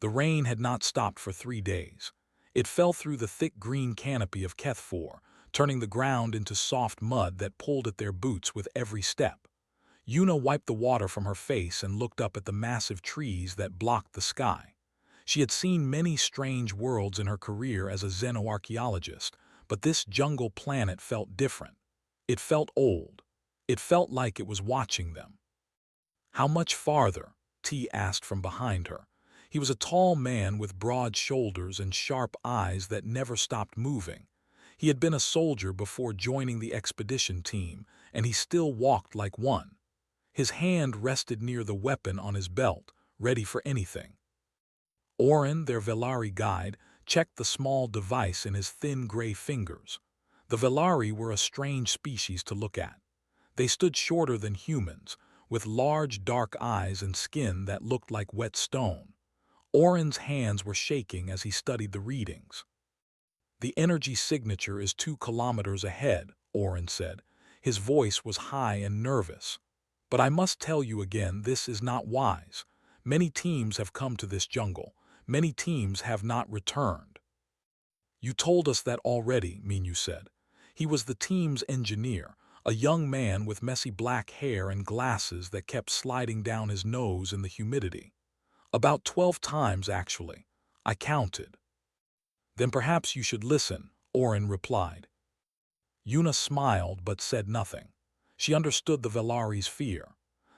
The rain had not stopped for 3 days. It fell through the thick green canopy of HFY, turning the ground into soft mud that pulled at their boots with every step. Yuna wiped the water from her face and looked up at the massive trees that blocked the sky. She had seen many strange worlds in her career as a xenoarchaeologist, but this jungle planet felt different. It felt old. It felt like it was watching them. "How much farther?" T asked from behind her. He was a tall man with broad shoulders and sharp eyes that never stopped moving. He had been a soldier before joining the expedition team, and he still walked like one. His hand rested near the weapon on his belt, ready for anything. Oren, their Velari guide, checked the small device in his thin gray fingers. The Velari were a strange species to look at. They stood shorter than humans, with large dark eyes and skin that looked like wet stone. Oren's hands were shaking as he studied the readings. "The energy signature is 2 kilometers ahead," Oren said. His voice was high and nervous. "But I must tell you again, this is not wise. Many teams have come to this jungle. Many teams have not returned." "You told us that already," Minyu said. He was the team's engineer, a young man with messy black hair and glasses that kept sliding down his nose in the humidity. "About 12 times, actually. I counted." "Then perhaps you should listen," Oren replied. Yuna smiled but said nothing. She understood the Velari's fear.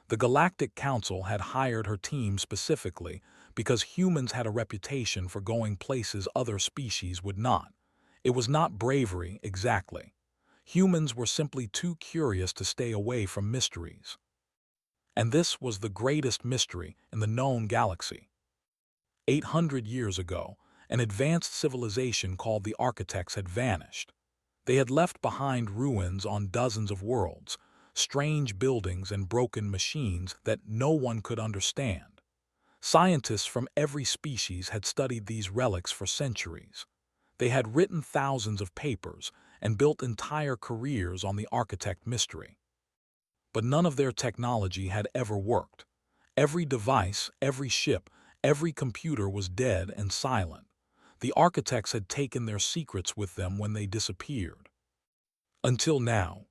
The Galactic Council had hired her team specifically because humans had a reputation for going places other species would not. It was not bravery, exactly. Humans were simply too curious to stay away from mysteries. And this was the greatest mystery in the known galaxy. 800 years ago, an advanced civilization called the Architects had vanished. They had left behind ruins on dozens of worlds, strange buildings and broken machines that no one could understand. Scientists from every species had studied these relics for centuries. They had written thousands of papers and built entire careers on the architect mystery. But none of their technology had ever worked. Every device, every ship, every computer was dead and silent. The architects had taken their secrets with them when they disappeared. Until now.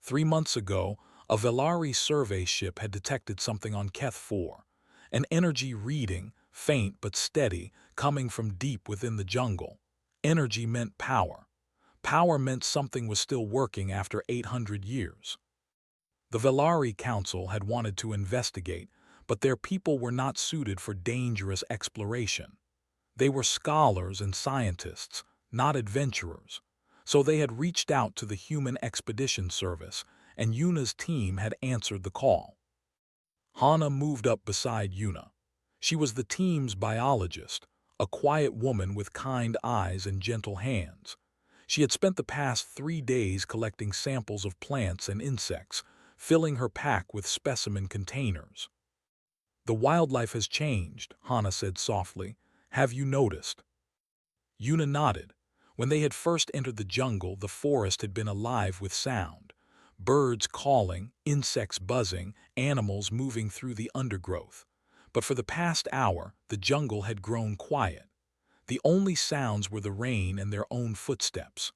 3 months ago, a Velari survey ship had detected something on HFY, an energy reading, faint but steady, coming from deep within the jungle. Energy meant power. Power meant something was still working after 800 years. The Velari Council had wanted to investigate, but their people were not suited for dangerous exploration. They were scholars and scientists, not adventurers. So they had reached out to the Human Expedition Service, and Yuna's team had answered the call. Hana moved up beside Yuna. She was the team's biologist, a quiet woman with kind eyes and gentle hands. She had spent the past 3 days collecting samples of plants and insects, filling her pack with specimen containers. "The wildlife has changed," Hana said softly. "Have you noticed?" Yuna nodded. When they had first entered the jungle, the forest had been alive with sound. Birds calling, insects buzzing, animals moving through the undergrowth. But for the past hour, the jungle had grown quiet. The only sounds were the rain and their own footsteps.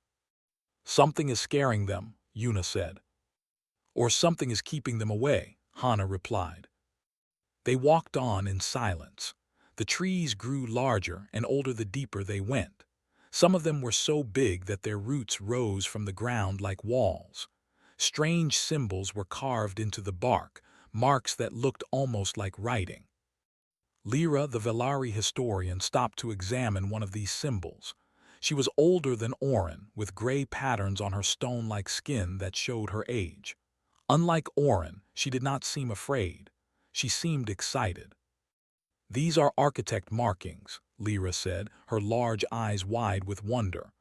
"Something is scaring them," Yuna said. "Or something is keeping them away," Hana replied. They walked on in silence. The trees grew larger and older the deeper they went. Some of them were so big that their roots rose from the ground like walls. Strange symbols were carved into the bark, marks that looked almost like writing. Lyra, the Velari historian, stopped to examine one of these symbols. She was older than Oren, with gray patterns on her stone-like skin that showed her age. Unlike Oren, she did not seem afraid. She seemed excited. "These are architect markings," Lyra said, her large eyes wide with wonder.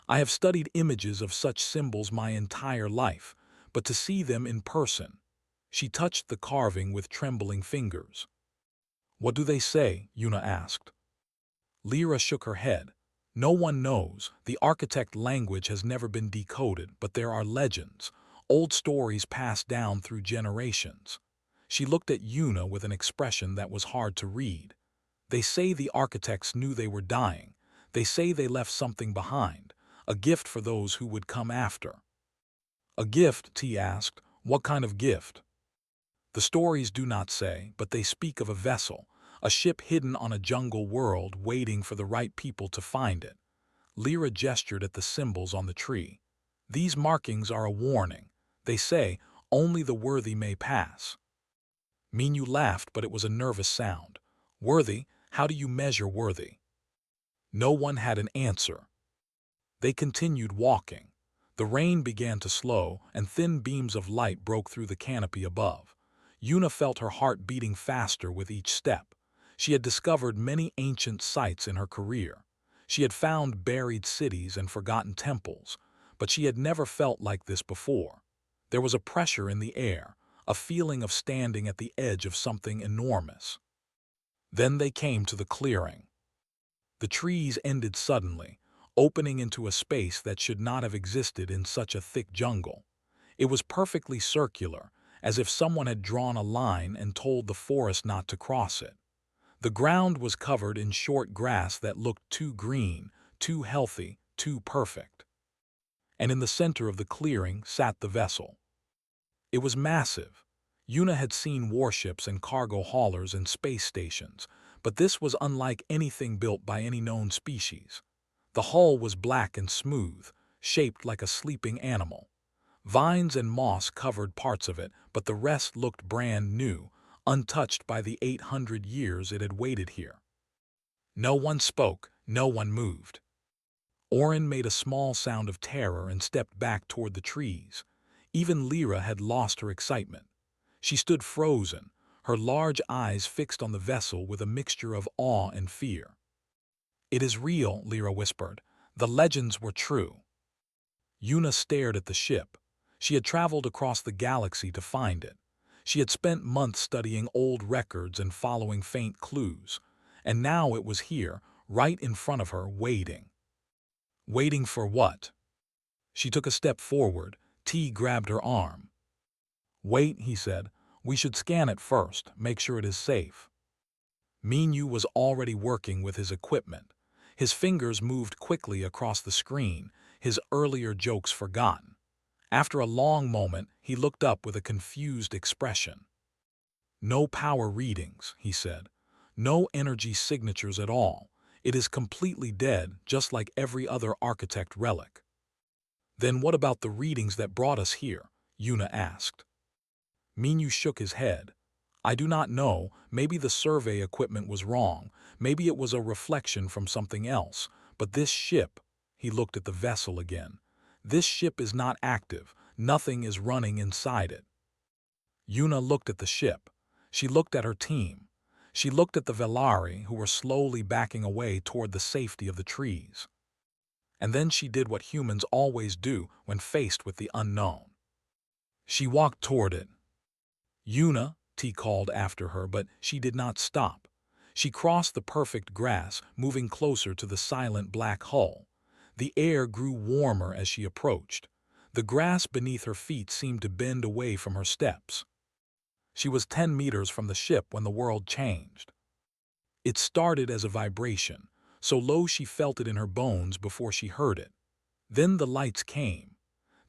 "I have studied images of such symbols my entire life, but to see them in person." She touched the carving with trembling fingers. "What do they say?" Yuna asked. Lyra shook her head. "No one knows. The architect language has never been decoded, but there are legends, old stories passed down through generations." She looked at Yuna with an expression that was hard to read. They say the architects knew they were dying. They say they left something behind, a gift for those who would come after. A gift, T asked. What kind of gift? The stories do not say, but they speak of a vessel, a ship hidden on a jungle world waiting for the right people to find it. Lyra gestured at the symbols on the tree. These markings are a warning. They say, only the worthy may pass. Minyu laughed, but it was a nervous sound. Worthy? How do you measure worthy? No one had an answer. They continued walking. The rain began to slow, and thin beams of light broke through the canopy above. Yuna felt her heart beating faster with each step. She had discovered many ancient sites in her career. She had found buried cities and forgotten temples, but she had never felt like this before. There was a pressure in the air, a feeling of standing at the edge of something enormous. Then they came to the clearing. The trees ended suddenly, opening into a space that should not have existed in such a thick jungle. It was perfectly circular, as if someone had drawn a line and told the forest not to cross it. The ground was covered in short grass that looked too green, too healthy, too perfect. And in the center of the clearing sat the vessel. It was massive. Yuna had seen warships and cargo haulers and space stations, but this was unlike anything built by any known species. The hull was black and smooth, shaped like a sleeping animal. Vines and moss covered parts of it, but the rest looked brand new, untouched by the 800 years it had waited here. No one spoke, no one moved. Orin made a small sound of terror and stepped back toward the trees. Even Lyra had lost her excitement. She stood frozen, her large eyes fixed on the vessel with a mixture of awe and fear. "It is real," Lyra whispered. "The legends were true." Yuna stared at the ship. She had traveled across the galaxy to find it. She had spent months studying old records and following faint clues. And now it was here, right in front of her, waiting. Waiting for what? She took a step forward. T grabbed her arm. "Wait," he said. "We should scan it first, make sure it is safe." Minyu was already working with his equipment. His fingers moved quickly across the screen, his earlier jokes forgotten. After a long moment, he looked up with a confused expression. "No power readings," he said. "No energy signatures at all. It is completely dead, just like every other architect relic." "Then what about the readings that brought us here?" Yuna asked. Minyu shook his head. "I do not know. Maybe the survey equipment was wrong. Maybe it was a reflection from something else. But this ship," he looked at the vessel again, "this ship is not active. Nothing is running inside it." Yuna looked at the ship. She looked at her team. She looked at the Velari, who were slowly backing away toward the safety of the trees. And then she did what humans always do when faced with the unknown. She walked toward it. "Yuna," T called after her, but she did not stop. She crossed the perfect grass, moving closer to the silent black hull. The air grew warmer as she approached. The grass beneath her feet seemed to bend away from her steps. She was 10 meters from the ship when the world changed. It started as a vibration, so low she felt it in her bones before she heard it. Then the lights came.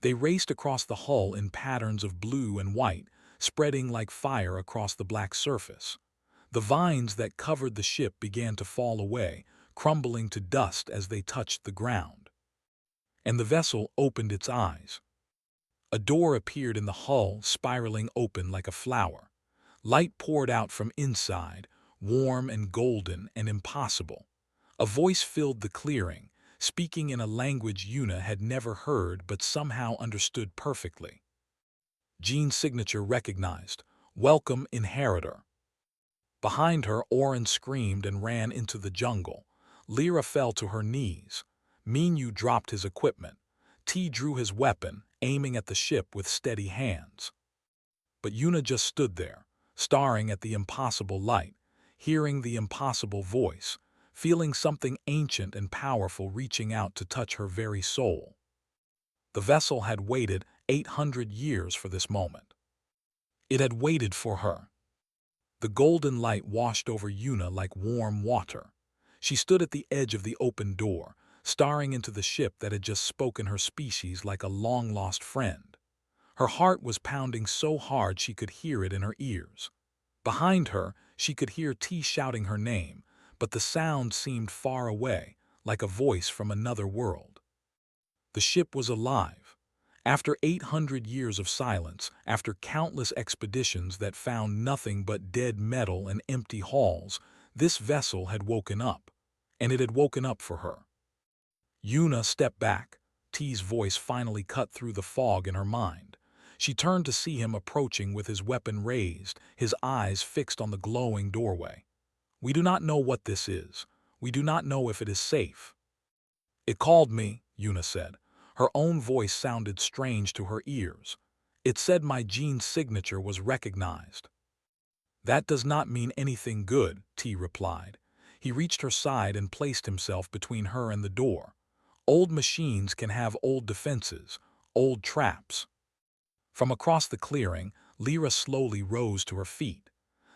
They raced across the hull in patterns of blue and white, spreading like fire across the black surface. The vines that covered the ship began to fall away, crumbling to dust as they touched the ground. And the vessel opened its eyes. A door appeared in the hull, spiraling open like a flower. Light poured out from inside, warm and golden and impossible. A voice filled the clearing, speaking in a language Yuna had never heard but somehow understood perfectly. Jean's signature recognized. "Welcome, Inheritor." Behind her, Orin screamed and ran into the jungle. Lyra fell to her knees. Minyu dropped his equipment. T drew his weapon, aiming at the ship with steady hands. But Yuna just stood there, staring at the impossible light, hearing the impossible voice, feeling something ancient and powerful reaching out to touch her very soul. The vessel had waited 800 years for this moment. It had waited for her. The golden light washed over Yuna like warm water. She stood at the edge of the open door, staring into the ship that had just spoken her species like a long-lost friend. Her heart was pounding so hard she could hear it in her ears. Behind her, she could hear T shouting her name, but the sound seemed far away, like a voice from another world. The ship was alive. After 800 years of silence, after countless expeditions that found nothing but dead metal and empty halls, this vessel had woken up. And it had woken up for her. Yuna stepped back. T's voice finally cut through the fog in her mind. She turned to see him approaching with his weapon raised, his eyes fixed on the glowing doorway. "We do not know what this is. We do not know if it is safe." "It called me," Yuna said. Her own voice sounded strange to her ears. "It said my gene signature was recognized." "That does not mean anything good," T replied. He reached her side and placed himself between her and the door. "Old machines can have old defenses, old traps." From across the clearing, Lyra slowly rose to her feet.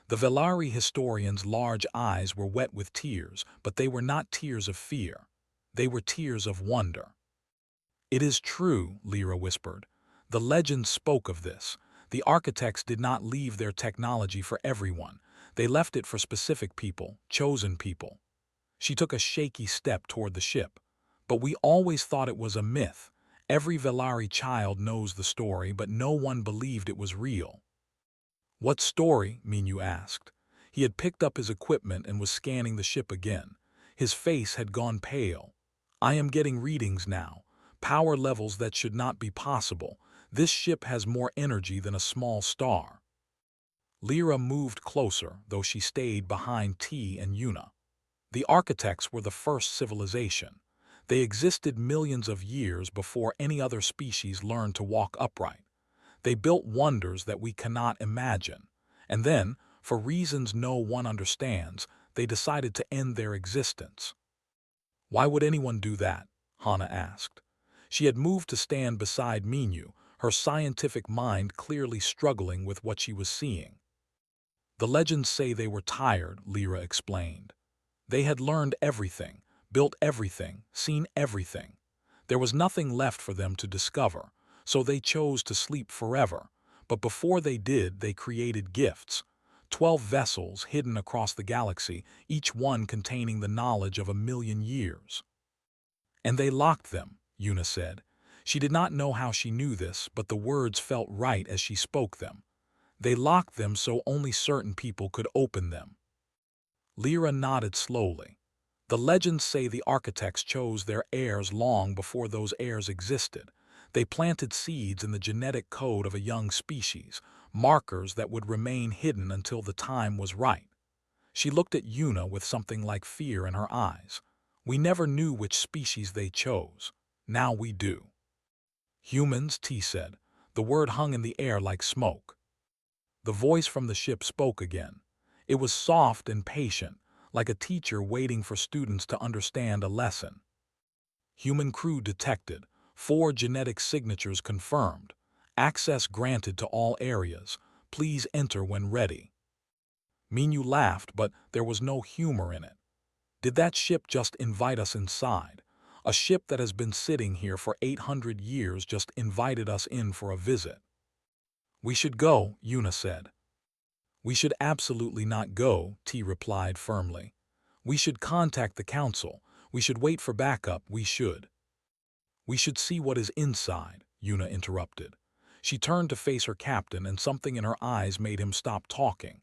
The Velari historian's large eyes were wet with tears, but they were not tears of fear. They were tears of wonder. "It is true," Lyra whispered. "The legends spoke of this. The architects did not leave their technology for everyone. They left it for specific people, chosen people." She took a shaky step toward the ship. "But we always thought it was a myth. Every Velari child knows the story, but no one believed it was real." "What story?" Minyu asked. He had picked up his equipment and was scanning the ship again. His face had gone pale. "I am getting readings now. Power levels that should not be possible. This ship has more energy than a small star." Lyra moved closer, though she stayed behind T and Yuna. The architects were the first civilization. They existed millions of years before any other species learned to walk upright. They built wonders that we cannot imagine. And then, for reasons no one understands, they decided to end their existence. "Why would anyone do that?" Hana asked. She had moved to stand beside Minyu, her scientific mind clearly struggling with what she was seeing. "The legends say they were tired," Lyra explained. "They had learned everything, built everything, seen everything. There was nothing left for them to discover, so they chose to sleep forever. But before they did, they created gifts. 12 vessels hidden across the galaxy, each one containing the knowledge of 1,000,000 years. And they locked them," Yuna said. She did not know how she knew this, but the words felt right as she spoke them. "They locked them so only certain people could open them." Lyra nodded slowly. "The legends say the architects chose their heirs long before those heirs existed. They planted seeds in the genetic code of a young species, markers that would remain hidden until the time was right." She looked at Yuna with something like fear in her eyes. "We never knew which species they chose. Now we do." "Humans," T said. The word hung in the air like smoke. The voice from the ship spoke again. It was soft and patient, like a teacher waiting for students to understand a lesson. "Human crew detected. 4 genetic signatures confirmed. Access granted to all areas. Please enter when ready." Minyu laughed, but there was no humor in it. "Did that ship just invite us inside? A ship that has been sitting here for 800 years just invited us in for a visit." "We should go," Yuna said. "We should absolutely not go," T replied firmly. "We should contact the council. We should wait for backup. We should." "We should see what is inside," Yuna interrupted. She turned to face her captain, and something in her eyes made him stop talking.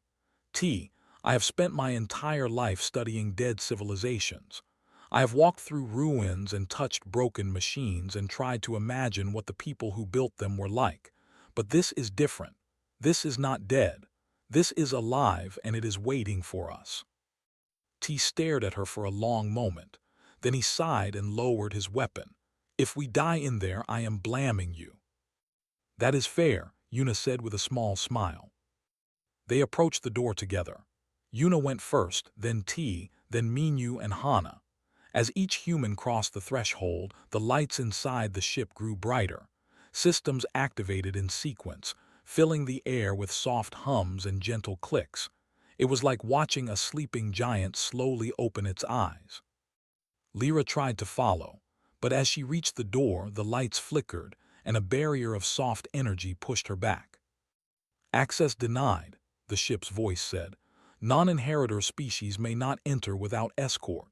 "T, I have spent my entire life studying dead civilizations. I have walked through ruins and touched broken machines and tried to imagine what the people who built them were like. But this is different. This is not dead. This is alive, and it is waiting for us." T stared at her for a long moment. Then he sighed and lowered his weapon. "If we die in there, I am blaming you." "That is fair," Yuna said with a small smile. They approached the door together. Yuna went first, then T, then Minyu and Hana. As each human crossed the threshold, the lights inside the ship grew brighter. Systems activated in sequence, filling the air with soft hums and gentle clicks. It was like watching a sleeping giant slowly open its eyes. Lyra tried to follow, but as she reached the door, the lights flickered and a barrier of soft energy pushed her back. "Access denied," the ship's voice said. "Non-inheritor species may not enter without escort."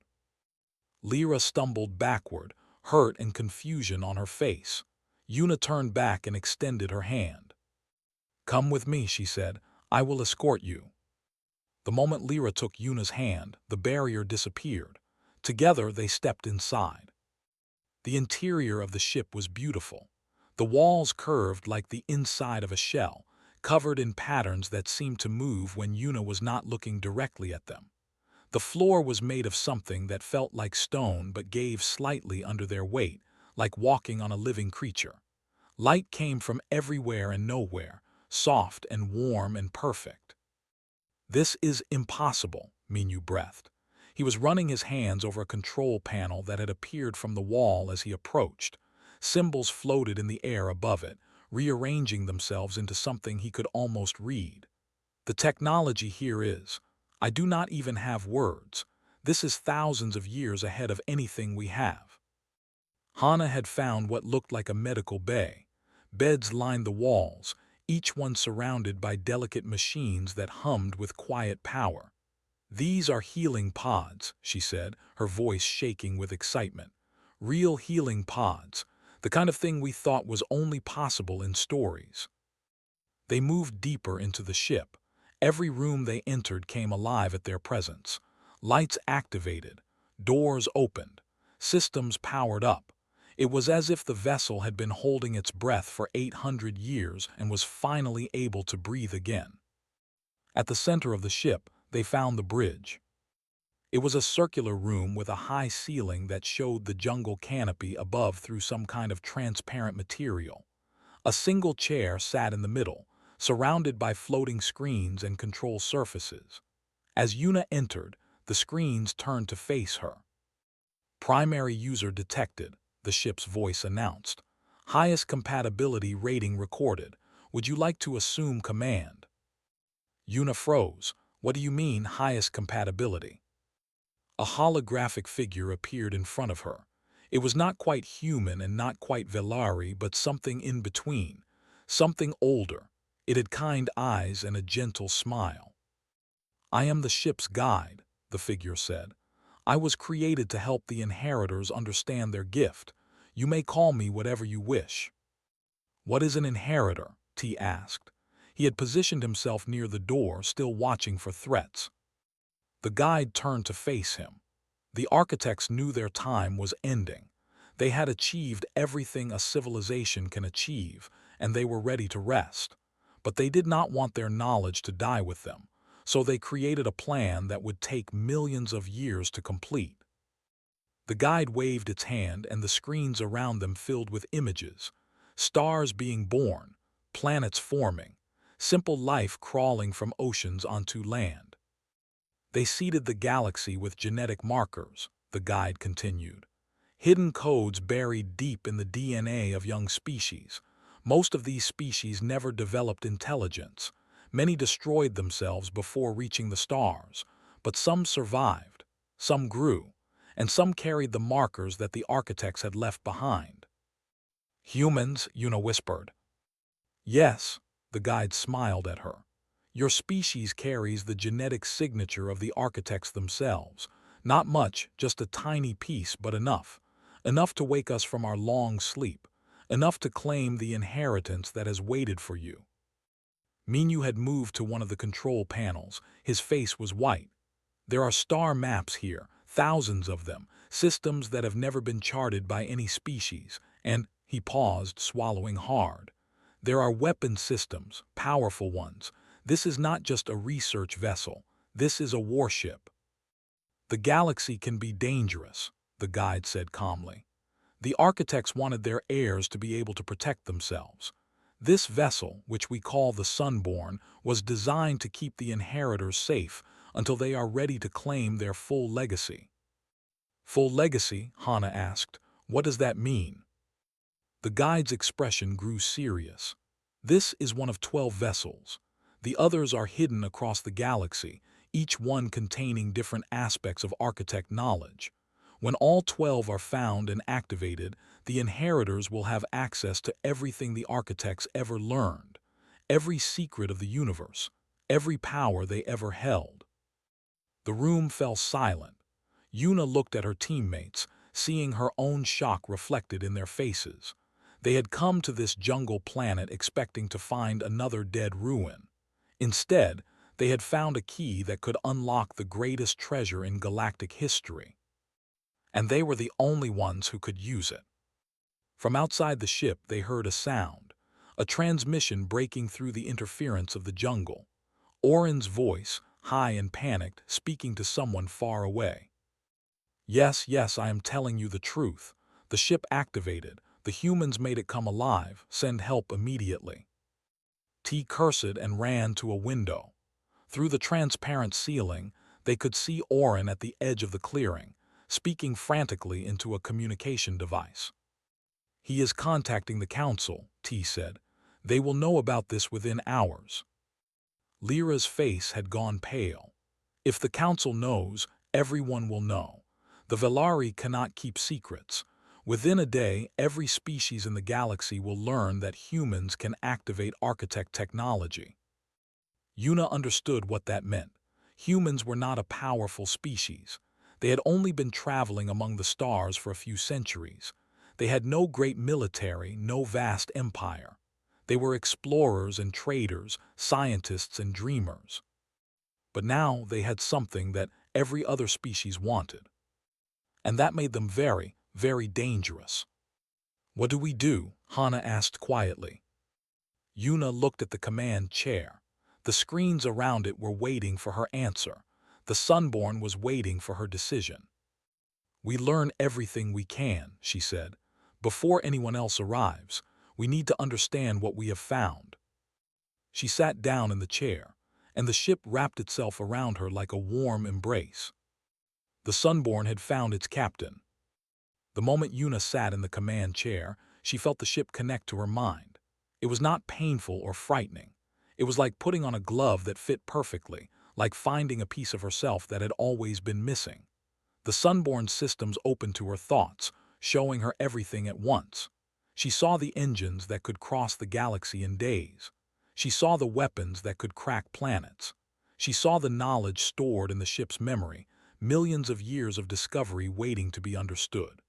Lyra stumbled backward, hurt and confusion on her face. Yuna turned back and extended her hand. "Come with me," she said. "I will escort you." The moment Lyra took Yuna's hand, the barrier disappeared. Together they stepped inside. The interior of the ship was beautiful. The walls curved like the inside of a shell, covered in patterns that seemed to move when Yuna was not looking directly at them. The floor was made of something that felt like stone but gave slightly under their weight, like walking on a living creature. Light came from everywhere and nowhere, soft and warm and perfect. "This is impossible," Minyu breathed. He was running his hands over a control panel that had appeared from the wall as he approached. Symbols floated in the air above it, rearranging themselves into something he could almost read. "The technology here is... I do not even have words. This is thousands of years ahead of anything we have." Hana had found what looked like a medical bay. Beds lined the walls, each one surrounded by delicate machines that hummed with quiet power. "These are healing pods," she said, her voice shaking with excitement. "Real healing pods, the kind of thing we thought was only possible in stories." They moved deeper into the ship. Every room they entered came alive at their presence. Lights activated, doors opened, systems powered up. It was as if the vessel had been holding its breath for 800 years and was finally able to breathe again. At the center of the ship, they found the bridge. It was a circular room with a high ceiling that showed the jungle canopy above through some kind of transparent material. A single chair sat in the middle, surrounded by floating screens and control surfaces. As Yuna entered, the screens turned to face her. "Primary user detected," the ship's voice announced. "Highest compatibility rating recorded. Would you like to assume command?" Yuna froze. "What do you mean, highest compatibility?" A holographic figure appeared in front of her. It was not quite human and not quite Velari, but something in between. Something older. It had kind eyes and a gentle smile. "I am the ship's guide," the figure said. "I was created to help the inheritors understand their gift. You may call me whatever you wish." "What is an inheritor?" T asked. He had positioned himself near the door, still watching for threats. The guide turned to face him. The architects knew their time was ending. They had achieved everything a civilization can achieve, and they were ready to rest. But they did not want their knowledge to die with them, so they created a plan that would take millions of years to complete. The guide waved its hand, and the screens around them filled with images. Stars being born, planets forming, simple life crawling from oceans onto land. "They seeded the galaxy with genetic markers," the guide continued. "Hidden codes buried deep in the DNA of young species. Most of these species never developed intelligence. Many destroyed themselves before reaching the stars, but some survived, some grew, and some carried the markers that the architects had left behind." "Humans," Yuna whispered. "Yes," the guide smiled at her. "Your species carries the genetic signature of the architects themselves. Not much, just a tiny piece, but enough. Enough to wake us from our long sleep. Enough to claim the inheritance that has waited for you." Minyu had moved to one of the control panels. His face was white. "There are star maps here, thousands of them, systems that have never been charted by any species, and..." He paused, swallowing hard. "There are weapon systems, powerful ones. This is not just a research vessel. This is a warship." "The galaxy can be dangerous," the guide said calmly. "The architects wanted their heirs to be able to protect themselves. This vessel, which we call the Sunborn, was designed to keep the inheritors safe until they are ready to claim their full legacy." "Full legacy?" Hana asked. "What does that mean?" The guide's expression grew serious. "This is one of 12 vessels. The others are hidden across the galaxy, each one containing different aspects of architect knowledge. When all 12 are found and activated, the inheritors will have access to everything the architects ever learned, every secret of the universe, every power they ever held. The room fell silent. Yuna looked at her teammates, seeing her own shock reflected in their faces. They had come to this jungle planet expecting to find another dead ruin. Instead, they had found a key that could unlock the greatest treasure in galactic history. And they were the only ones who could use it. From outside the ship they heard a sound, a transmission breaking through the interference of the jungle. Orin's voice, high and panicked, speaking to someone far away. Yes, yes, I am telling you the truth. The ship activated. The humans made it come alive. Send help immediately. T cursed and ran to a window. Through the transparent ceiling, they could see Orin at the edge of the clearing, speaking frantically into a communication device. He is contacting the council, T said. They will know about this within hours. Lyra's face had gone pale. If the council knows, everyone will know. The Velari cannot keep secrets. Within a day, every species in the galaxy will learn that humans can activate architect technology. Yuna understood what that meant. Humans were not a powerful species. They had only been traveling among the stars for a few centuries. They had no great military, no vast empire. They were explorers and traders, scientists and dreamers. But now they had something that every other species wanted. And that made them very, very dangerous. What do we do? Hana asked quietly. Yuna looked at the command chair. The screens around it were waiting for her answer. The Sunborn was waiting for her decision. We learn everything we can, she said. Before anyone else arrives, we need to understand what we have found. She sat down in the chair, and the ship wrapped itself around her like a warm embrace. The Sunborn had found its captain. The moment Yuna sat in the command chair, she felt the ship connect to her mind. It was not painful or frightening. It was like putting on a glove that fit perfectly, like finding a piece of herself that had always been missing. The Sunborn systems opened to her thoughts, showing her everything at once. She saw the engines that could cross the galaxy in days. She saw the weapons that could crack planets. She saw the knowledge stored in the ship's memory, millions of years of discovery waiting to be understood.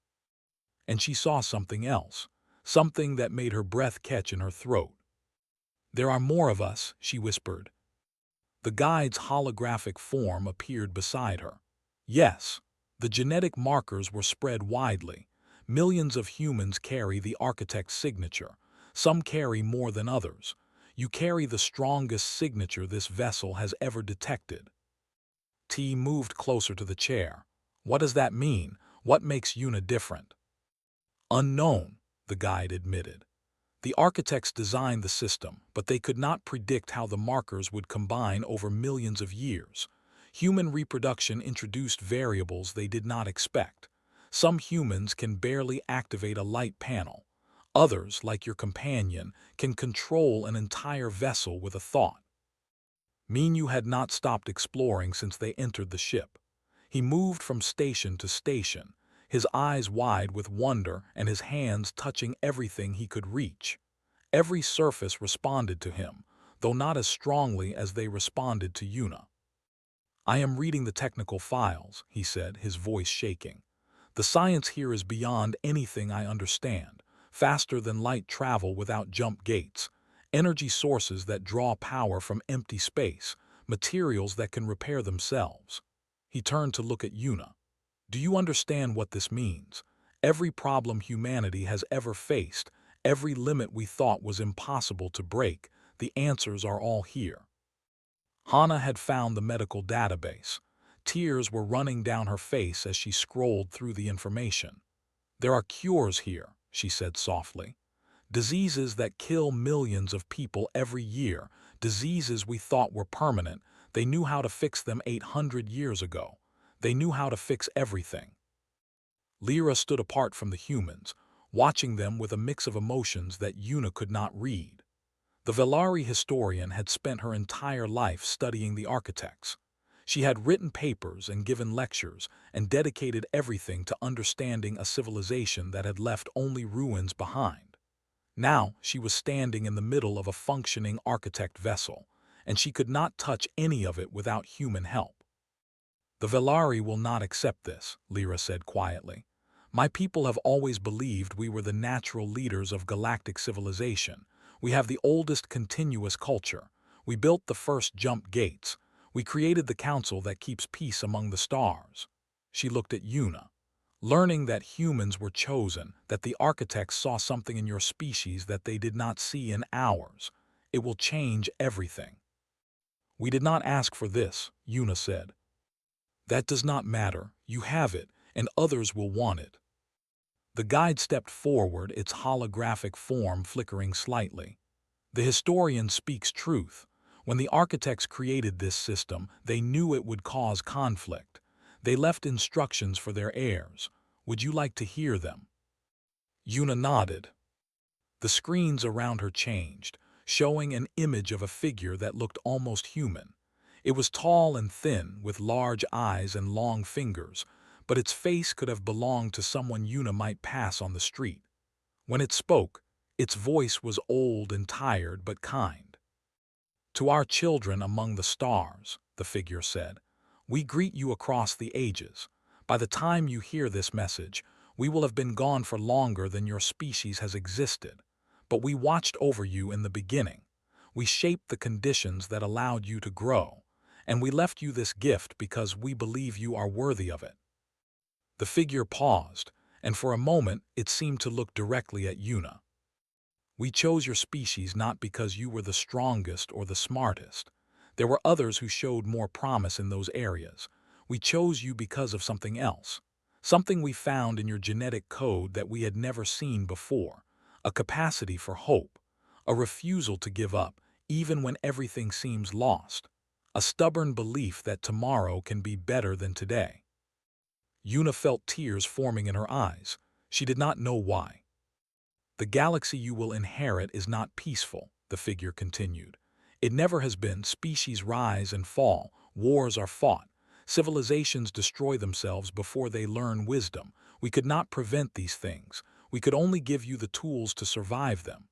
And she saw something else, something that made her breath catch in her throat. There are more of us, she whispered. The guide's holographic form appeared beside her. Yes, the genetic markers were spread widely. Millions of humans carry the architect's signature. Some carry more than others. You carry the strongest signature this vessel has ever detected. T moved closer to the chair. What does that mean? What makes Yuna different? Unknown, the guide admitted. The architects designed the system, but they could not predict how the markers would combine over millions of years. Human reproduction introduced variables they did not expect. Some humans can barely activate a light panel. Others, like your companion, can control an entire vessel with a thought. Minyu had not stopped exploring since they entered the ship. He moved from station to station, his eyes wide with wonder and his hands touching everything he could reach. Every surface responded to him, though not as strongly as they responded to Yuna. I am reading the technical files, he said, his voice shaking. The science here is beyond anything I understand, faster than light travel without jump gates, energy sources that draw power from empty space, materials that can repair themselves. He turned to look at Yuna. Do you understand what this means? Every problem humanity has ever faced, every limit we thought was impossible to break, the answers are all here. Hana had found the medical database. Tears were running down her face as she scrolled through the information. There are cures here, she said softly. Diseases that kill millions of people every year, diseases we thought were permanent. They knew how to fix them 800 years ago. They knew how to fix everything. Lyra stood apart from the humans, watching them with a mix of emotions that Yuna could not read. The Velari historian had spent her entire life studying the architects. She had written papers and given lectures and dedicated everything to understanding a civilization that had left only ruins behind. Now she was standing in the middle of a functioning architect vessel, and she could not touch any of it without human help. "The Velari will not accept this," Lyra said quietly. "My people have always believed we were the natural leaders of galactic civilization. We have the oldest continuous culture. We built the first jump gates. We created the council that keeps peace among the stars." She looked at Yuna. "Learning that humans were chosen, that the architects saw something in your species that they did not see in ours. It will change everything." "We did not ask for this," Yuna said. "That does not matter. You have it, and others will want it." The guide stepped forward, its holographic form flickering slightly. "The historian speaks truth. When the architects created this system, they knew it would cause conflict. They left instructions for their heirs. Would you like to hear them?" Yuna nodded. The screens around her changed, showing an image of a figure that looked almost human. It was tall and thin, with large eyes and long fingers, but its face could have belonged to someone Yuna might pass on the street. When it spoke, its voice was old and tired but kind. "To our children among the stars," the figure said, "we greet you across the ages. By the time you hear this message, we will have been gone for longer than your species has existed. But we watched over you in the beginning. We shaped the conditions that allowed you to grow, and we left you this gift because we believe you are worthy of it." The figure paused, and for a moment it seemed to look directly at Yuna. "We chose your species not because you were the strongest or the smartest. There were others who showed more promise in those areas. We chose you because of something else. Something we found in your genetic code that we had never seen before. A capacity for hope. A refusal to give up, even when everything seems lost. A stubborn belief that tomorrow can be better than today." Yuna felt tears forming in her eyes. She did not know why. "The galaxy you will inherit is not peaceful," the figure continued. "It never has been. Species rise and fall. Wars are fought. Civilizations destroy themselves before they learn wisdom. We could not prevent these things. We could only give you the tools to survive them."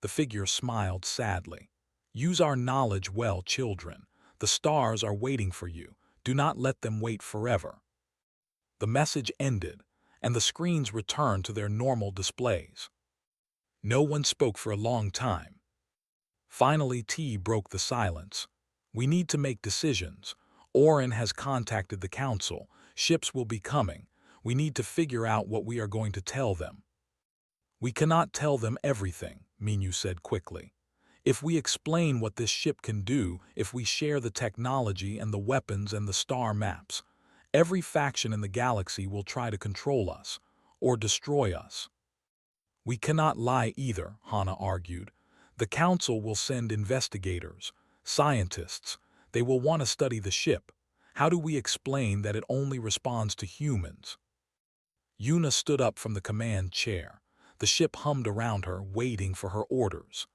The figure smiled sadly. "Use our knowledge well, children. The stars are waiting for you. Do not let them wait forever." The message ended, and the screens returned to their normal displays. No one spoke for a long time. Finally, T broke the silence. "We need to make decisions. Orin has contacted the council. Ships will be coming. We need to figure out what we are going to tell them." "We cannot tell them everything," Minyu said quickly. "If we explain what this ship can do, if we share the technology and the weapons and the star maps, every faction in the galaxy will try to control us, or destroy us." "We cannot lie either," Hana argued. "The council will send investigators, scientists. They will want to study the ship. How do we explain that it only responds to humans?" Yuna stood up from the command chair. The ship hummed around her, waiting for her orders.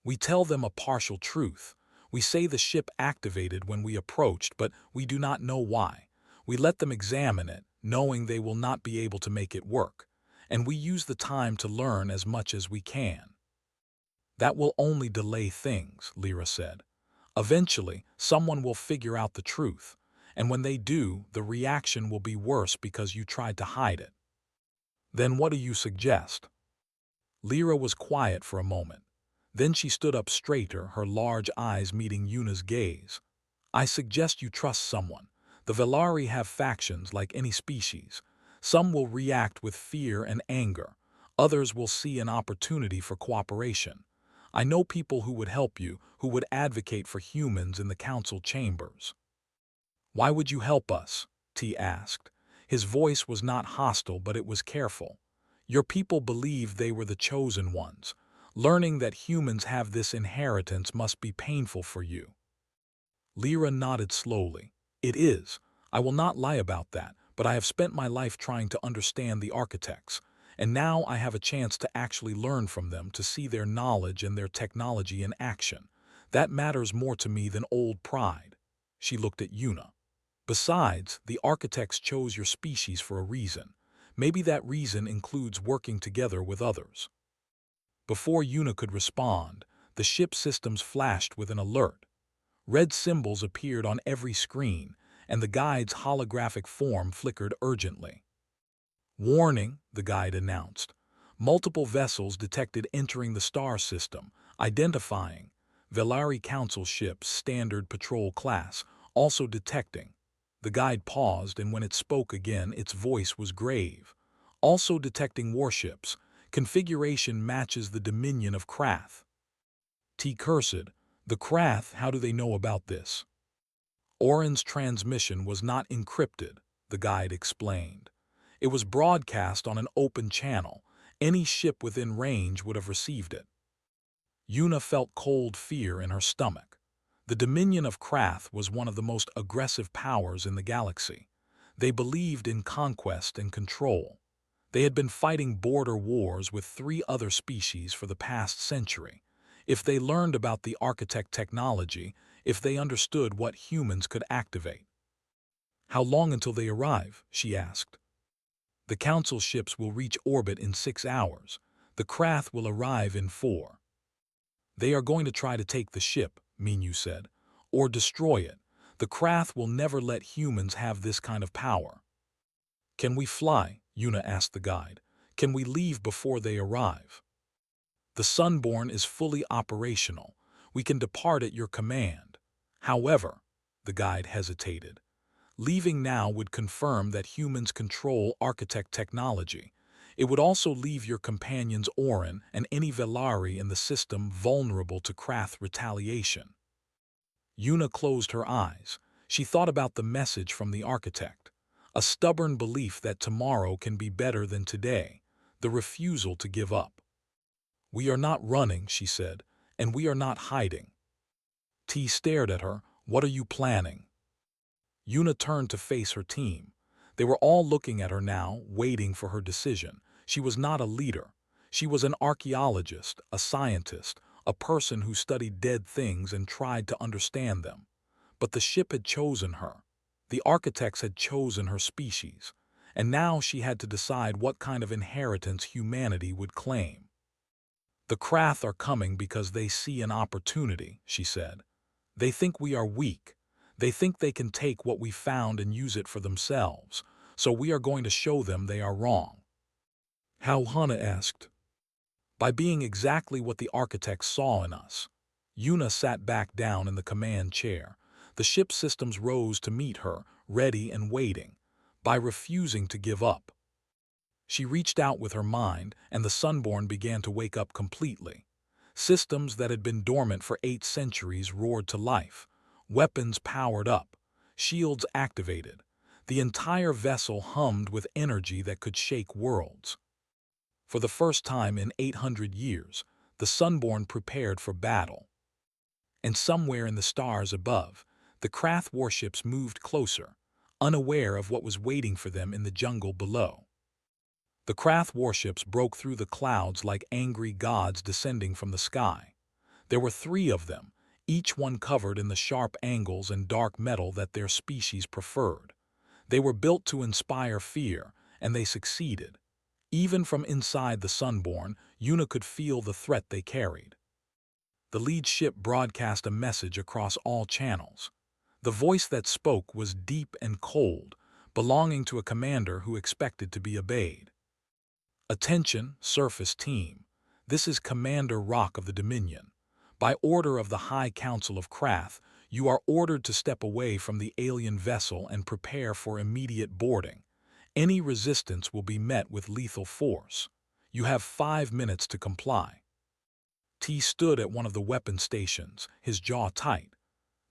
"We tell them a partial truth. We say the ship activated when we approached, but we do not know why. We let them examine it, knowing they will not be able to make it work. And we use the time to learn as much as we can." "That will only delay things," Lyra said. "Eventually, someone will figure out the truth. And when they do, the reaction will be worse because you tried to hide it." "Then what do you suggest?" Lyra was quiet for a moment. Then she stood up straighter, her large eyes meeting Yuna's gaze. "I suggest you trust someone. The Velari have factions like any species. Some will react with fear and anger. Others will see an opportunity for cooperation. I know people who would help you, who would advocate for humans in the council chambers." "Why would you help us?" T asked. His voice was not hostile, but it was careful. "Your people believed they were the chosen ones. Learning that humans have this inheritance must be painful for you." Lyra nodded slowly. "It is. I will not lie about that, but I have spent my life trying to understand the architects, and now I have a chance to actually learn from them, to see their knowledge and their technology in action. That matters more to me than old pride." She looked at Yuna. Besides, the architects chose your species for a reason. Maybe that reason includes working together with others. Before Yuna could respond, the ship systems flashed with an alert. Red symbols appeared on every screen, and the guide's holographic form flickered urgently. "Warning," the guide announced. "Multiple vessels detected entering the star system, identifying Velari Council ships standard patrol class, also detecting." The guide paused, and when it spoke again, its voice was grave. "Also detecting warships. Configuration matches the Dominion of Krath." T cursed. "The Krath, how do they know about this?" Orin's transmission was not encrypted, the guide explained. It was broadcast on an open channel. Any ship within range would have received it. Yuna felt cold fear in her stomach. The Dominion of Krath was one of the most aggressive powers in the galaxy. They believed in conquest and control. They had been fighting border wars with 3 other species for the past century. If they learned about the architect technology, if they understood what humans could activate. "How long until they arrive?" she asked. "The Council ships will reach orbit in 6 hours. The Krath will arrive in 4. "They are going to try to take the ship," Minyu said, "or destroy it. The Krath will never let humans have this kind of power." "Can we fly?" Yuna asked the guide. "Can we leave before they arrive?" "The Sunborn is fully operational. We can depart at your command. However," the guide hesitated, "leaving now would confirm that humans control architect technology. It would also leave your companions Orin and any Velari in the system vulnerable to Krath retaliation." Yuna closed her eyes. She thought about the message from the architect. A stubborn belief that tomorrow can be better than today. The refusal to give up. "We are not running," she said, "and we are not hiding." T stared at her. "What are you planning?" Yuna turned to face her team. They were all looking at her now, waiting for her decision. She was not a leader. She was an archaeologist, a scientist, a person who studied dead things and tried to understand them. But the ship had chosen her. The architects had chosen her species. And now she had to decide what kind of inheritance humanity would claim. "The Krath are coming because they see an opportunity," she said. "They think we are weak. They think they can take what we found and use it for themselves. So we are going to show them they are wrong." "How?" Hana asked. "By being exactly what the architects saw in us." Yuna sat back down in the command chair. The ship systems rose to meet her, ready and waiting. By refusing to give up. She reached out with her mind, and the Sunborn began to wake up completely. Systems that had been dormant for 8 centuries roared to life. Weapons powered up. Shields activated. The entire vessel hummed with energy that could shake worlds. For the first time in 800 years, the Sunborn prepared for battle. And somewhere in the stars above, the Krath warships moved closer, unaware of what was waiting for them in the jungle below. The Krath warships broke through the clouds like angry gods descending from the sky. There were 3 of them, each one covered in the sharp angles and dark metal that their species preferred. They were built to inspire fear, and they succeeded. Even from inside the Sunborn, Yuna could feel the threat they carried. The lead ship broadcast a message across all channels. The voice that spoke was deep and cold, belonging to a commander who expected to be obeyed. "Attention, surface team. This is Commander Rock of the Dominion. By order of the High Council of Krath, you are ordered to step away from the alien vessel and prepare for immediate boarding. Any resistance will be met with lethal force. You have 5 minutes to comply." T stood at one of the weapon stations, his jaw tight.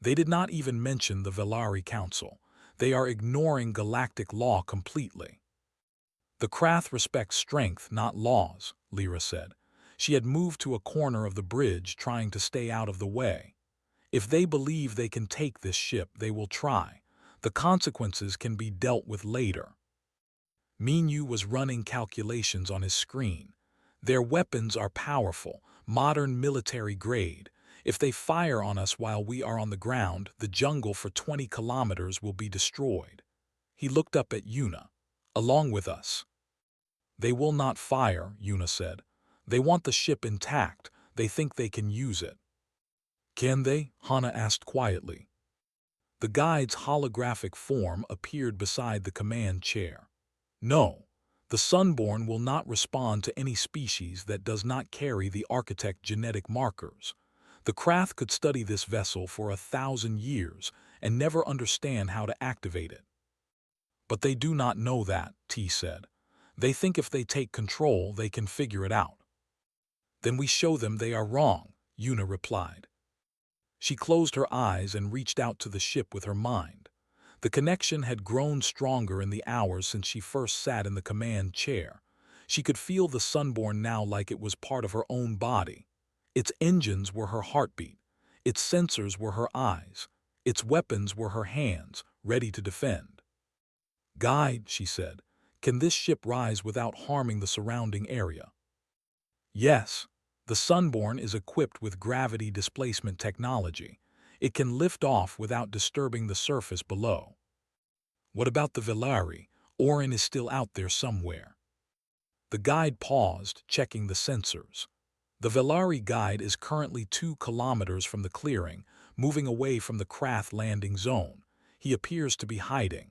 They did not even mention the Velari Council. They are ignoring galactic law completely. "The Krath respect strength, not laws," Lyra said. She had moved to a corner of the bridge, trying to stay out of the way. "If they believe they can take this ship, they will try. The consequences can be dealt with later." Minyu was running calculations on his screen. "Their weapons are powerful, modern military grade. If they fire on us while we are on the ground, the jungle for 20 kilometers will be destroyed. He looked up at Yuna. Along with us. They will not fire, Yuna said. They want the ship intact. They think they can use it. Can they? Hana asked quietly. The guide's holographic form appeared beside the command chair. No, the Sunborn will not respond to any species that does not carry the architect genetic markers. The Krath could study this vessel for 1,000 years and never understand how to activate it. But they do not know that, T said. They think if they take control, they can figure it out. Then we show them they are wrong, Yuna replied. She closed her eyes and reached out to the ship with her mind. The connection had grown stronger in the hours since she first sat in the command chair. She could feel the Sunborn now like it was part of her own body. Its engines were her heartbeat. Its sensors were her eyes. Its weapons were her hands, ready to defend. Guide, she said, can this ship rise without harming the surrounding area? Yes, the Sunborn is equipped with gravity displacement technology. It can lift off without disturbing the surface below. What about the Velari? Orin is still out there somewhere. The guide paused, checking the sensors. The Velari guide is currently 2 kilometers from the clearing, moving away from the Krath landing zone. He appears to be hiding.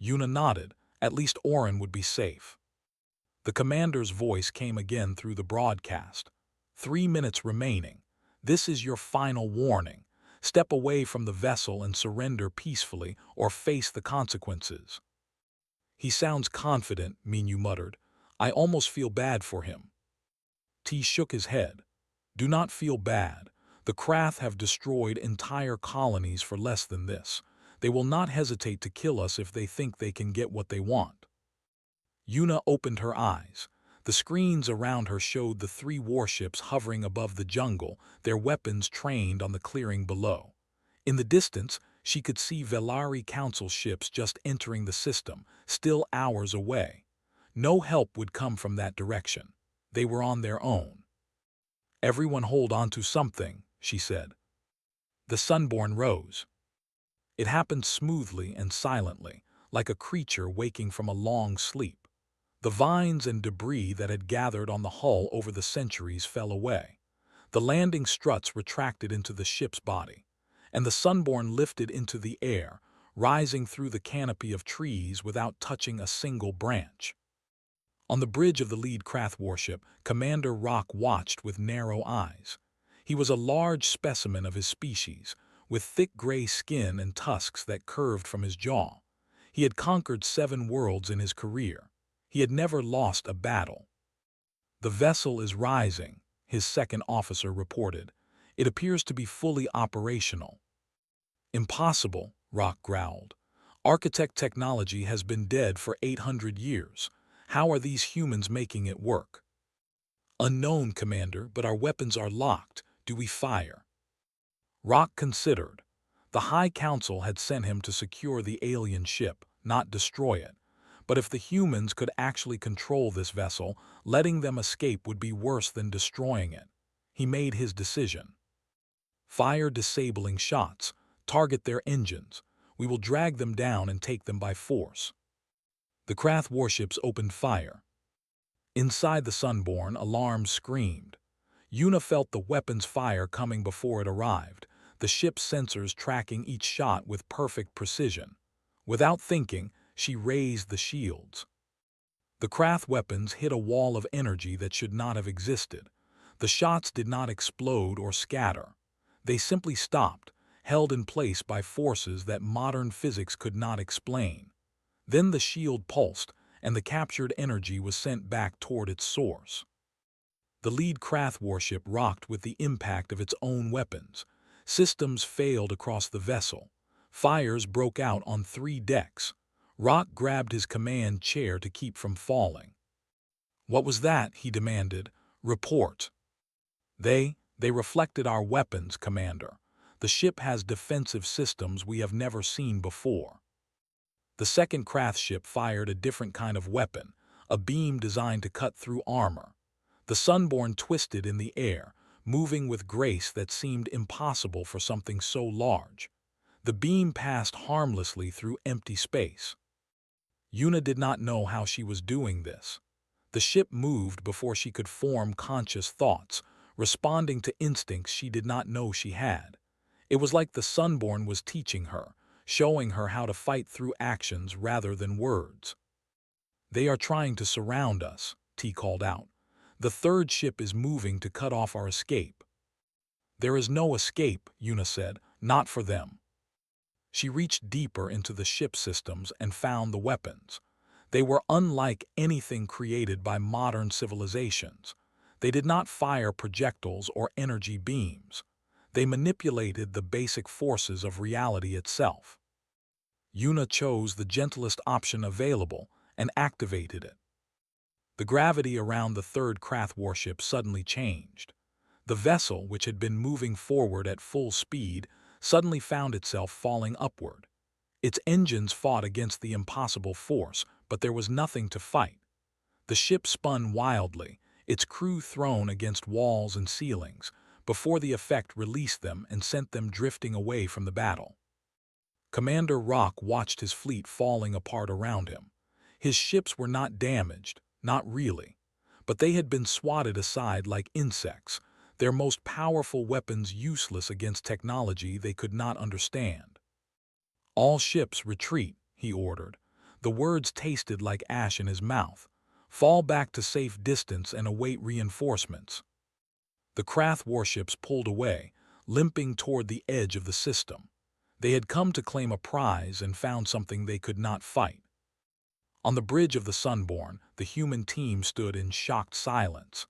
Yuna nodded. At least Orin would be safe. The commander's voice came again through the broadcast. 3 minutes remaining. This is your final warning. Step away from the vessel and surrender peacefully or face the consequences. He sounds confident, Minyu muttered. I almost feel bad for him. T shook his head. Do not feel bad. The Krath have destroyed entire colonies for less than this. They will not hesitate to kill us if they think they can get what they want. Yuna opened her eyes. The screens around her showed the 3 warships hovering above the jungle, their weapons trained on the clearing below. In the distance, she could see Velari Council ships just entering the system, still hours away. No help would come from that direction. They were on their own. Everyone hold on to something, she said. The Sunborn rose. It happened smoothly and silently, like a creature waking from a long sleep. The vines and debris that had gathered on the hull over the centuries fell away. The landing struts retracted into the ship's body, and the Sunborn lifted into the air, rising through the canopy of trees without touching a single branch. On the bridge of the lead Krath warship, Commander Rock watched with narrow eyes. He was a large specimen of his species, with thick gray skin and tusks that curved from his jaw. He had conquered 7 worlds in his career. He had never lost a battle. The vessel is rising, his second officer reported. It appears to be fully operational. Impossible, Rock growled. Architect technology has been dead for 800 years. How are these humans making it work? Unknown, Commander, but our weapons are locked. Do we fire? Rock considered. The High Council had sent him to secure the alien ship, not destroy it. But if the humans could actually control this vessel, letting them escape would be worse than destroying it. He made his decision. Fire disabling shots. Target their engines. We will drag them down and take them by force. The Krath warships opened fire. Inside the Sunborn, alarms screamed. Yuna felt the weapon's fire coming before it arrived, the ship's sensors tracking each shot with perfect precision. Without thinking, she raised the shields. The Krath weapons hit a wall of energy that should not have existed. The shots did not explode or scatter. They simply stopped, held in place by forces that modern physics could not explain. Then the shield pulsed, and the captured energy was sent back toward its source. The lead Krath warship rocked with the impact of its own weapons. Systems failed across the vessel. Fires broke out on 3 decks. Rock grabbed his command chair to keep from falling. What was that? He demanded. Report. They reflected our weapons, Commander. The ship has defensive systems we have never seen before. The second Krath ship fired a different kind of weapon, a beam designed to cut through armor. The Sunborn twisted in the air, moving with grace that seemed impossible for something so large. The beam passed harmlessly through empty space. Yuna did not know how she was doing this. The ship moved before she could form conscious thoughts, responding to instincts she did not know she had. It was like the Sunborn was teaching her, showing her how to fight through actions rather than words. "They are trying to surround us," T called out. "The third ship is moving to cut off our escape." "There is no escape," Yuna said, "not for them." She reached deeper into the ship systems and found the weapons. They were unlike anything created by modern civilizations. They did not fire projectiles or energy beams. They manipulated the basic forces of reality itself. Yuna chose the gentlest option available and activated it. The gravity around the third Krath warship suddenly changed. The vessel, which had been moving forward at full speed, suddenly found itself falling upward. Its engines fought against the impossible force, but there was nothing to fight. The ship spun wildly, its crew thrown against walls and ceilings, before the effect released them and sent them drifting away from the battle. Commander Rock watched his fleet falling apart around him. His ships were not damaged, not really, but they had been swatted aside like insects, their most powerful weapons useless against technology they could not understand. "All ships retreat," he ordered. The words tasted like ash in his mouth. "Fall back to safe distance and await reinforcements." The Krath warships pulled away, limping toward the edge of the system. They had come to claim a prize and found something they could not fight. On the bridge of the Sunborn, the human team stood in shocked silence.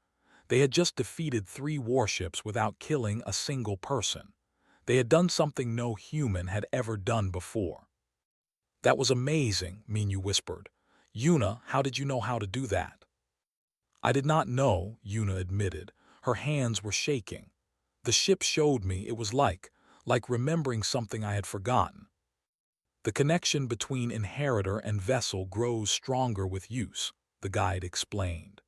They had just defeated 3 warships without killing a single person. They had done something no human had ever done before. "That was amazing," Minyu whispered. "Yuna, how did you know how to do that?" "I did not know," Yuna admitted. Her hands were shaking. "The ship showed me. It was like remembering something I had forgotten." "The connection between inheritor and vessel grows stronger with use," the guide explained.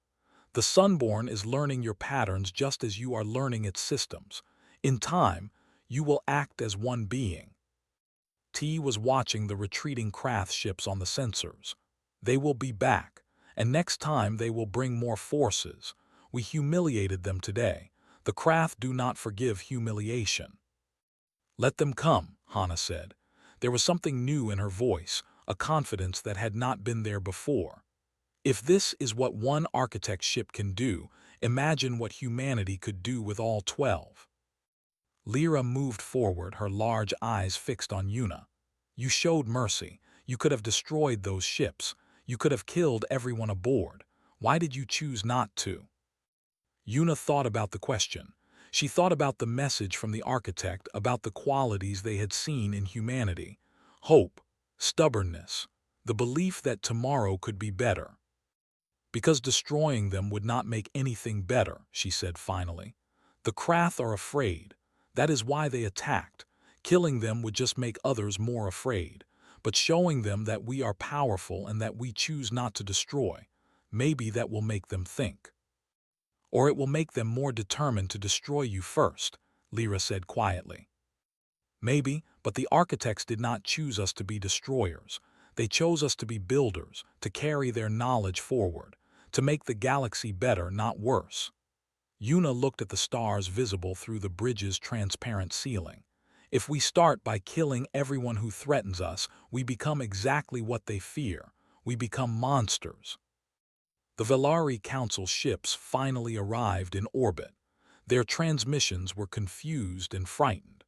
"The Sunborn is learning your patterns just as you are learning its systems. In time, you will act as one being." T was watching the retreating Krath ships on the sensors. "They will be back, and next time they will bring more forces. We humiliated them today. The Krath do not forgive humiliation." "Let them come," Hana said. There was something new in her voice, a confidence that had not been there before. "If this is what one architect ship can do, imagine what humanity could do with all 12. Lyra moved forward, her large eyes fixed on Yuna. "You showed mercy. You could have destroyed those ships. You could have killed everyone aboard. Why did you choose not to?" Yuna thought about the question. She thought about the message from the architect, about the qualities they had seen in humanity. Hope, stubbornness, the belief that tomorrow could be better. "Because destroying them would not make anything better," she said finally. "The Krath are afraid. That is why they attacked. Killing them would just make others more afraid. But showing them that we are powerful and that we choose not to destroy, maybe that will make them think." "Or it will make them more determined to destroy you first," Lyra said quietly. "Maybe, but the architects did not choose us to be destroyers. They chose us to be builders, to carry their knowledge forward, to make the galaxy better, not worse." Yuna looked at the stars visible through the bridge's transparent ceiling. "If we start by killing everyone who threatens us, we become exactly what they fear. We become monsters." The Velari Council ships finally arrived in orbit. Their transmissions were confused and frightened.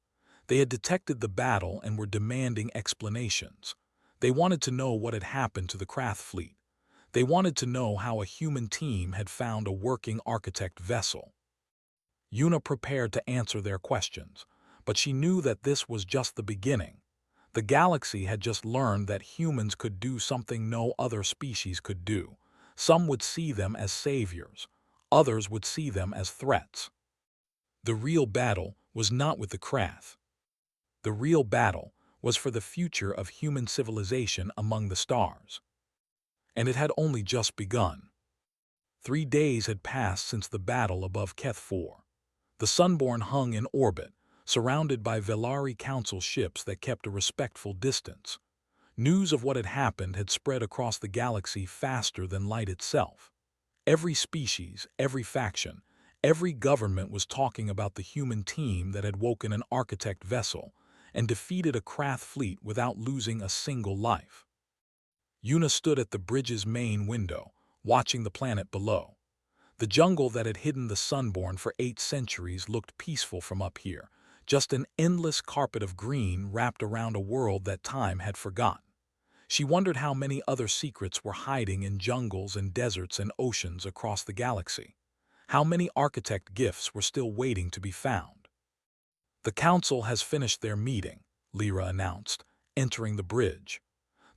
They had detected the battle and were demanding explanations. They wanted to know what had happened to the Krath fleet. They wanted to know how a human team had found a working architect vessel. Yuna prepared to answer their questions, but she knew that this was just the beginning. The galaxy had just learned that humans could do something no other species could do. Some would see them as saviors. Others would see them as threats. The real battle was not with the Krath. The real battle was for the future of human civilization among the stars. And it had only just begun. 3 days had passed since the battle above Keth 4. The Sunborn hung in orbit, surrounded by Velari Council ships that kept a respectful distance. News of what had spread across the galaxy faster than light itself. Every species, every faction, every government was talking about the human team that had woken an architect vessel and defeated a Krath fleet without losing a single life. Yuna stood at the bridge's main window, watching the planet below. The jungle that had hidden the Sunborn for 8 centuries looked peaceful from up here, just an endless carpet of green wrapped around a world that time had forgotten. She wondered how many other secrets were hiding in jungles and deserts and oceans across the galaxy. How many architect gifts were still waiting to be found. "The council has finished their meeting," Lyra announced, entering the bridge.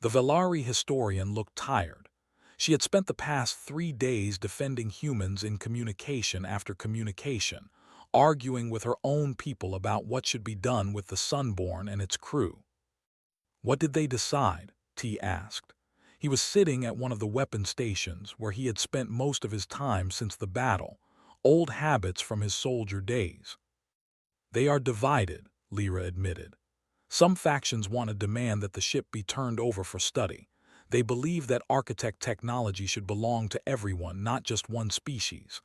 The Velari historian looked tired. She had spent the past 3 days defending humans in communication after communication, arguing with her own people about what should be done with the Sunborn and its crew. "What did they decide?" T asked. He was sitting at one of the weapon stations where he had spent most of his time since the battle, old habits from his soldier days. "They are divided," Lyra admitted. "Some factions want to demand that the ship be turned over for study. They believe that architect technology should belong to everyone, not just one species.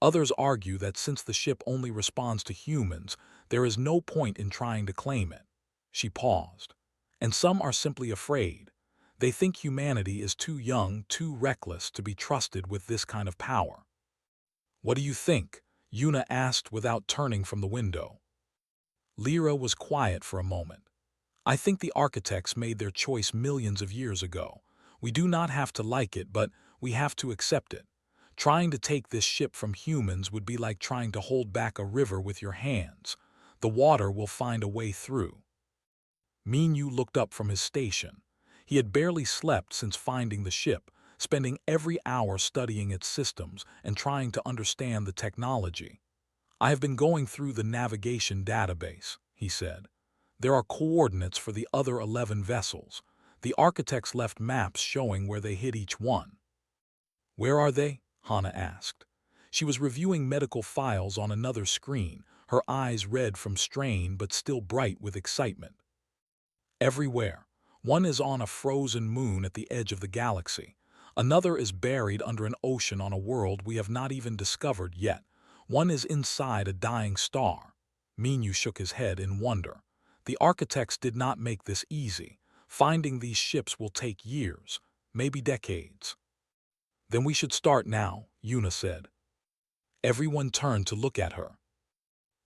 Others argue that since the ship only responds to humans, there is no point in trying to claim it." She paused. "And some are simply afraid. They think humanity is too young, too reckless to be trusted with this kind of power." "What do you think?" Yuna asked without turning from the window. Lyra was quiet for a moment. "I think the architects made their choice millions of years ago. We do not have to like it, but we have to accept it. Trying to take this ship from humans would be like trying to hold back a river with your hands. The water will find a way through." Minyu looked up from his station. He had barely slept since finding the ship, spending every hour studying its systems and trying to understand the technology. "I have been going through the navigation database," he said. "There are coordinates for the other 11 vessels. The architects left maps showing where they hid each one." "Where are they?" Hana asked. She was reviewing medical files on another screen, her eyes red from strain but still bright with excitement. "Everywhere. One is on a frozen moon at the edge of the galaxy. Another is buried under an ocean on a world we have not even discovered yet. One is inside a dying star." Minyu shook his head in wonder. "The architects did not make this easy. Finding these ships will take years, maybe decades." "Then we should start now," Yuna said. Everyone turned to look at her.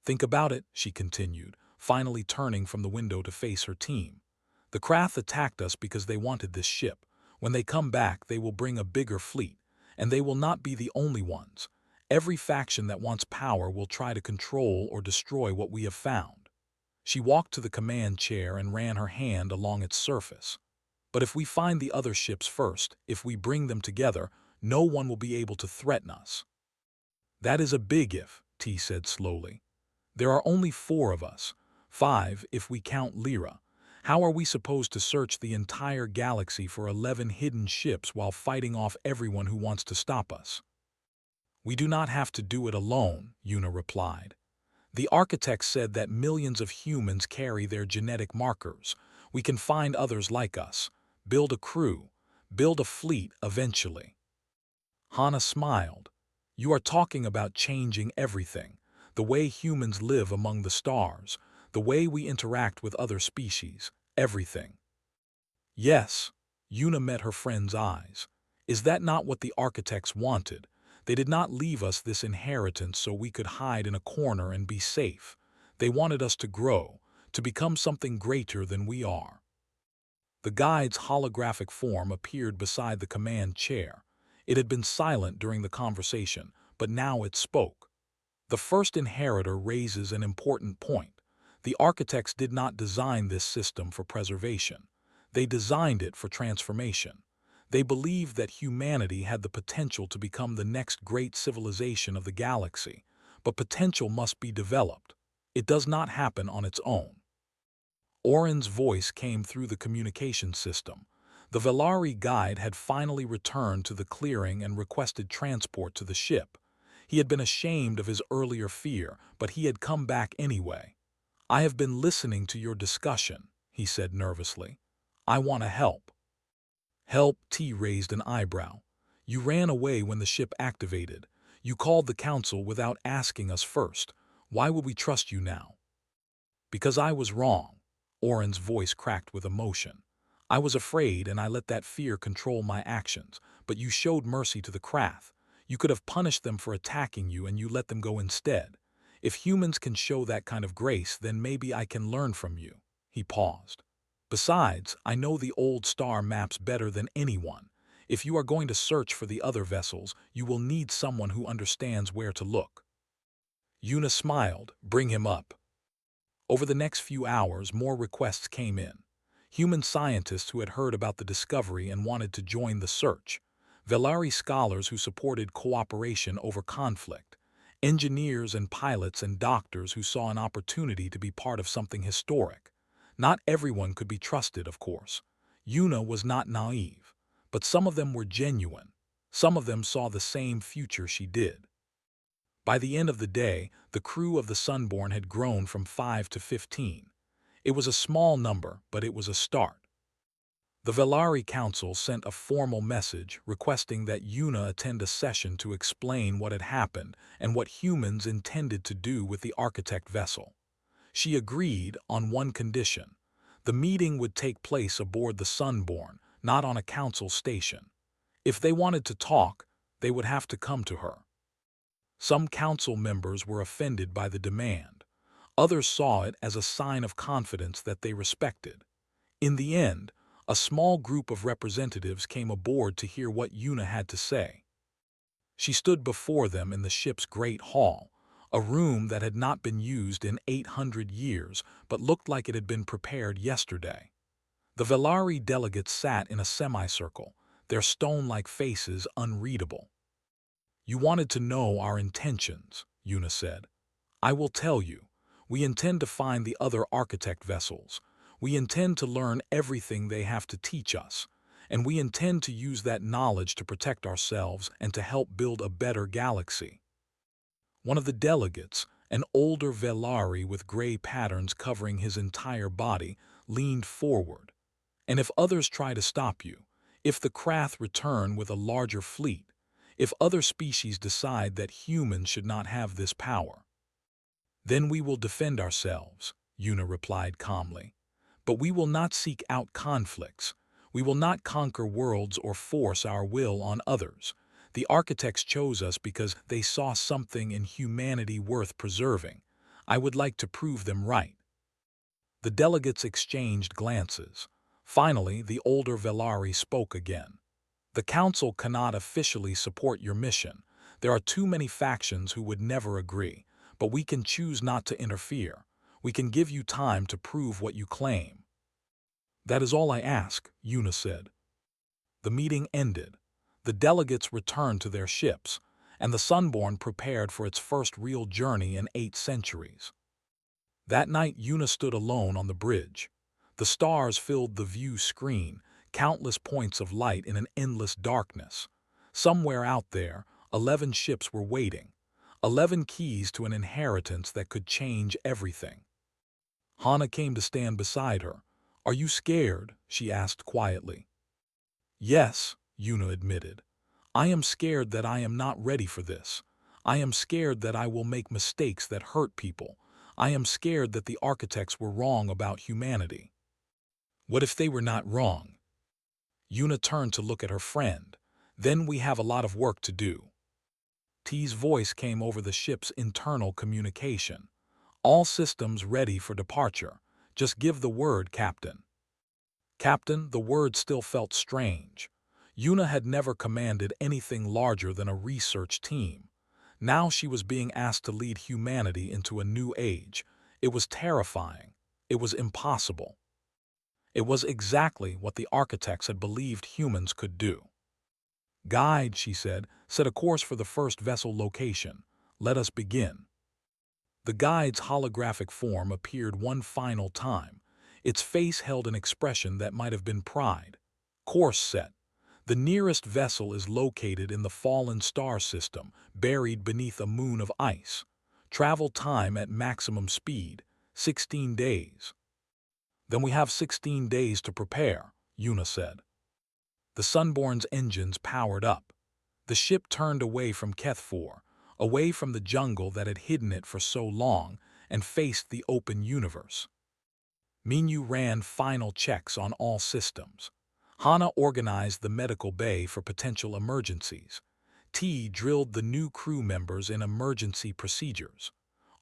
"Think about it," she continued, finally turning from the window to face her team. "The Krath attacked us because they wanted this ship. When they come back, they will bring a bigger fleet, and they will not be the only ones. Every faction that wants power will try to control or destroy what we have found." She walked to the command chair and ran her hand along its surface. "But if we find the other ships first, if we bring them together, no one will be able to threaten us." "That is a big if," T said slowly. "There are only 4 of us, 5 if we count Lyra. How are we supposed to search the entire galaxy for 11 hidden ships while fighting off everyone who wants to stop us?" "We do not have to do it alone," Yuna replied. "The architects said that millions of humans carry their genetic markers. We can find others like us, build a crew, build a fleet eventually." Hana smiled. "You are talking about changing everything, the way humans live among the stars, the way we interact with other species, everything." "Yes," Yuna met her friend's eyes. "Is that not what the architects wanted? They did not leave us this inheritance so we could hide in a corner and be safe. They wanted us to grow, to become something greater than we are." The guide's holographic form appeared beside the command chair. It had been silent during the conversation, but now it spoke. "The first inheritor raises an important point. The architects did not design this system for preservation. They designed it for transformation. They believed that humanity had the potential to become the next great civilization of the galaxy, but potential must be developed. It does not happen on its own." Oren's voice came through the communication system. The Velari guide had finally returned to the clearing and requested transport to the ship. He had been ashamed of his earlier fear, but he had come back anyway. "I have been listening to your discussion," he said nervously. "I want to help." "Help?" T raised an eyebrow. "You ran away when the ship activated. You called the council without asking us first. Why would we trust you now?" "Because I was wrong." Oren's voice cracked with emotion. "I was afraid and I let that fear control my actions, but you showed mercy to the Krath. You could have punished them for attacking you and you let them go instead. If humans can show that kind of grace, then maybe I can learn from you." He paused. "Besides, I know the old star maps better than anyone. If you are going to search for the other vessels, you will need someone who understands where to look." Yuna smiled. "Bring him up." Over the next few hours, more requests came in. Human scientists who had heard about the discovery and wanted to join the search. Velari scholars who supported cooperation over conflict. Engineers and pilots and doctors who saw an opportunity to be part of something historic. Not everyone could be trusted, of course. Yuna was not naive, but some of them were genuine. Some of them saw the same future she did. By the end of the day, the crew of the Sunborn had grown from 5 to 15. It was a small number, but it was a start. The Velari Council sent a formal message requesting that Yuna attend a session to explain what had happened and what humans intended to do with the Architect vessel. She agreed on one condition. The meeting would take place aboard the Sunborn, not on a council station. If they wanted to talk, they would have to come to her. Some council members were offended by the demand. Others saw it as a sign of confidence that they respected. In the end, a small group of representatives came aboard to hear what Yuna had to say. She stood before them in the ship's great hall, a room that had not been used in 800 years but looked like it had been prepared yesterday. The Velari delegates sat in a semicircle, their stone-like faces unreadable. "You wanted to know our intentions," Yuna said. "I will tell you. We intend to find the other Architect vessels. We intend to learn everything they have to teach us, and we intend to use that knowledge to protect ourselves and to help build a better galaxy." One of the delegates, an older Velari with gray patterns covering his entire body, leaned forward. "And if others try to stop you, if the Krath return with a larger fleet, if other species decide that humans should not have this power, then we will defend ourselves," Yuna replied calmly. "But we will not seek out conflicts. We will not conquer worlds or force our will on others. The Architects chose us because they saw something in humanity worth preserving. I would like to prove them right." The delegates exchanged glances. Finally, the older Velari spoke again. "The Council cannot officially support your mission. There are too many factions who would never agree, but we can choose not to interfere. We can give you time to prove what you claim." "That is all I ask," Yuna said. The meeting ended. The delegates returned to their ships, and the Sunborn prepared for its first real journey in 8 centuries. That night, Yuna stood alone on the bridge. The stars filled the view screen, countless points of light in an endless darkness. Somewhere out there, 11 ships were waiting. 11 keys to an inheritance that could change everything. Hana came to stand beside her. "Are you scared?" she asked quietly. "Yes," Yuna admitted. "I am scared that I am not ready for this. I am scared that I will make mistakes that hurt people. I am scared that the Architects were wrong about humanity." "What if they were not wrong?" Yuna turned to look at her friend. "Then we have a lot of work to do." T's voice came over the ship's internal communication. "All systems ready for departure. Just give the word, Captain." Captain, the word still felt strange. Yuna had never commanded anything larger than a research team. Now she was being asked to lead humanity into a new age. It was terrifying. It was impossible. It was exactly what the Architects had believed humans could do. "Guide," she said, "set a course for the first vessel location. Let us begin." The guide's holographic form appeared one final time. Its face held an expression that might have been pride. "Course set." The nearest vessel is located in the fallen star system, buried beneath a moon of ice. Travel time at maximum speed, 16 days. Then we have 16 days to prepare, Yuna said. The Sunborn's engines powered up. The ship turned away from Keth-4, away from the jungle that had hidden it for so long, and faced the open universe. Minyu ran final checks on all systems. Hana organized the medical bay for potential emergencies. T drilled the new crew members in emergency procedures.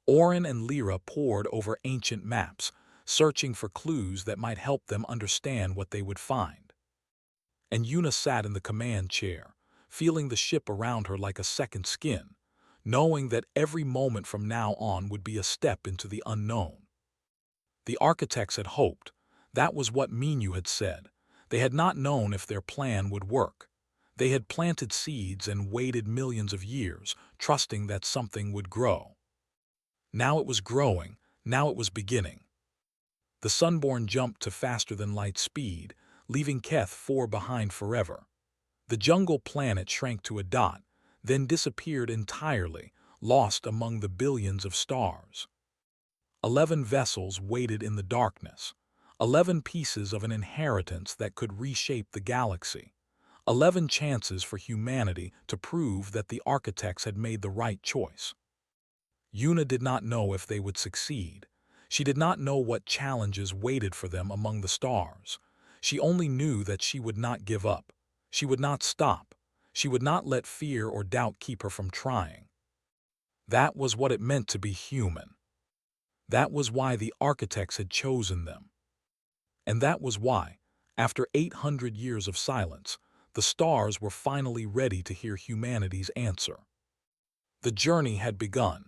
Orin and Lyra pored over ancient maps, searching for clues that might help them understand what they would find. And Yuna sat in the command chair, feeling the ship around her like a second skin, knowing that every moment from now on would be a step into the unknown. The architects had hoped. That was what Minyu had said. They had not known if their plan would work. They had planted seeds and waited millions of years, trusting that something would grow. Now it was growing, now it was beginning. The Sunborn jumped to faster-than-light speed, leaving Keth-4 behind forever. The jungle planet shrank to a dot, then disappeared entirely, lost among the billions of stars. 11 vessels waited in the darkness. 11 pieces of an inheritance that could reshape the galaxy. 11 chances for humanity to prove that the architects had made the right choice. Yuna did not know if they would succeed. She did not know what challenges waited for them among the stars. She only knew that she would not give up. She would not stop. She would not let fear or doubt keep her from trying. That was what it meant to be human. That was why the architects had chosen them. And that was why, after 800 years of silence, the stars were finally ready to hear humanity's answer. The journey had begun.